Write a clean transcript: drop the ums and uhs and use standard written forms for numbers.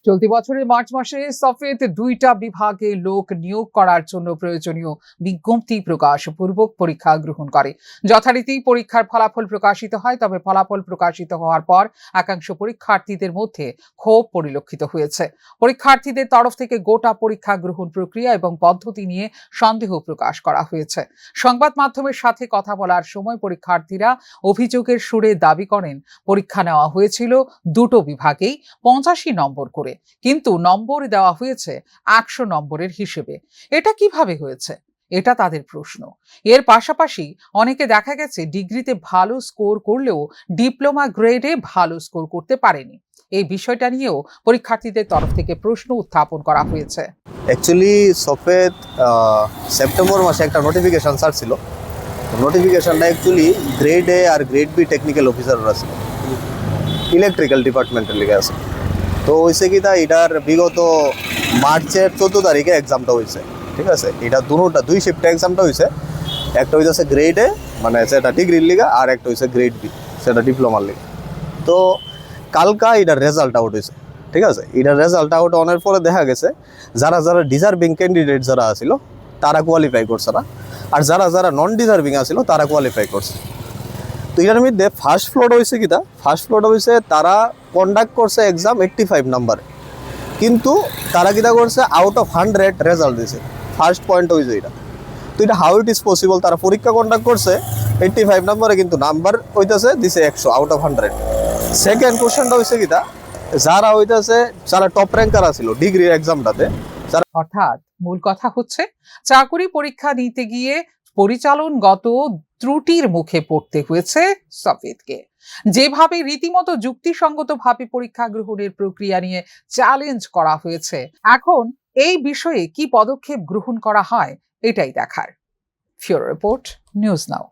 চলতি বছরের মার্চ মাসে সফেদ ২টা বিভাগে লোক নিয়োগ করার জন্য প্রয়োজনীয় বিজ্ঞপ্তি প্রকাশ পূর্বক পরীক্ষা গ্রহণ করে। যথারীতি পরীক্ষার ফলাফল প্রকাশিত হয়, তবে ফলাফল প্রকাশিত হওয়ার পর একাংশ পরীক্ষার্থীদের মধ্যে ক্ষোভ পরিলক্ষিত হয়েছে। পরীক্ষার্থীদের তরফ থেকে গোটা পরীক্ষা গ্রহণ প্রক্রিয়া এবং পদ্ধতি নিয়ে সন্দেহ প্রকাশ করা হয়েছে। সংবাদ মাধ্যমের সাথে কথা বলার সময় পরীক্ষার্থীরা অভিযোগের সুরে দাবি করেন, পরীক্ষা নেওয়া হয়েছিল দুটো বিভাগেই ৮৫ নম্বর করে, কিন্তু নম্বর দেওয়া হয়েছে ১০০ নম্বরের হিসেবে। এটা কিভাবে হয়েছে? এটা তাদের প্রশ্ন। এর পাশাপাশি অনেকে দেখা গেছে ডিগ্রিতে ভালো স্কোর করলেও ডিপ্লোমা গ্রেডে ভালো স্কোর করতে পারেনি। এই বিষয়টা নিয়েও পরীক্ষার্থীদের তরফ থেকে প্রশ্ন উত্থাপন করা হয়েছে। অ্যাকচুয়ালি সফেদ সেপ্টেম্বর মাসে একটা নোটিফিকেশন ছাড়ছিল। নোটিফিকেশনটা অ্যাকচুয়ালি গ্রেড এ আর গ্রেড বি টেকনিক্যাল অফিসাররা ছিল, ইলেকট্রিক্যাল ডিপার্টমেন্টের লিগে আছে। তো হয়েছে কি তা এটার বিগত মার্চের 14 তারিখে এক্সামটা হয়েছে, ঠিক আছে। এটা দুই শিফটে এক্সামটা হয়েছে। একটা হইতেছে গ্রেড এ, মানে সেটা ডিগ্রির লিগা, আর একটা হয়েছে গ্রেড বি, সেটা ডিপ্লোমার লিগা। তো কালকা এটার রেজাল্ট আউট হয়েছে, ঠিক আছে। এটার রেজাল্ট আউট অনের পরে দেখা গেছে যারা যারা ডিজার্ভিং ক্যান্ডিডেট যারা আসিল তারা কোয়ালিফাই করছে না, আর যারা যারা নন ডিজার্ভিং আসিল তারা কোয়ালিফাই করছে। তো এটার মধ্যে ফার্স্ট ফ্লোর হয়েছে কিটা, ফার্স্ট ফ্লোর হয়েছে তারা কন্ডাক্ট করছে এক্সাম 85 নাম্বারে, কিন্তু তারা কিটা করছে আউট অফ 100 রেজাল্ট দিয়েছে। ফার্স্ট পয়েন্ট হয়েছে এটা। তো এটা হাউ ইট ইজ পসিবল? তারা পরীক্ষা কন্ডাক্ট করছে 85 নাম্বারে, কিন্তু নাম্বার হইতেছে দিছে 100 আউট অফ 100। সেকেন্ড কোশ্চেনটা হয়েছে কিটা, যারা হইতেছে যারা টপ র্যাঙ্কার ছিল ডিগ্রি এক্সামটাতে, অর্থাৎ মূল কথা হচ্ছে চাকরি পরীক্ষা নিতে গিয়ে পরিচালনগত ত্রুটির মুখে পড়তে হয়েছে সফেদকে। যেভাবে রীতিমতো যুক্তিসঙ্গতভাবে পরীক্ষা গ্রহণের প্রক্রিয়া নিয়ে চ্যালেঞ্জ করা হয়েছে, এখন এই বিষয়ে কি পদক্ষেপ গ্রহণ করা হয় এটাই দেখার। ফিউরো রিপোর্ট, নিউজ নাও।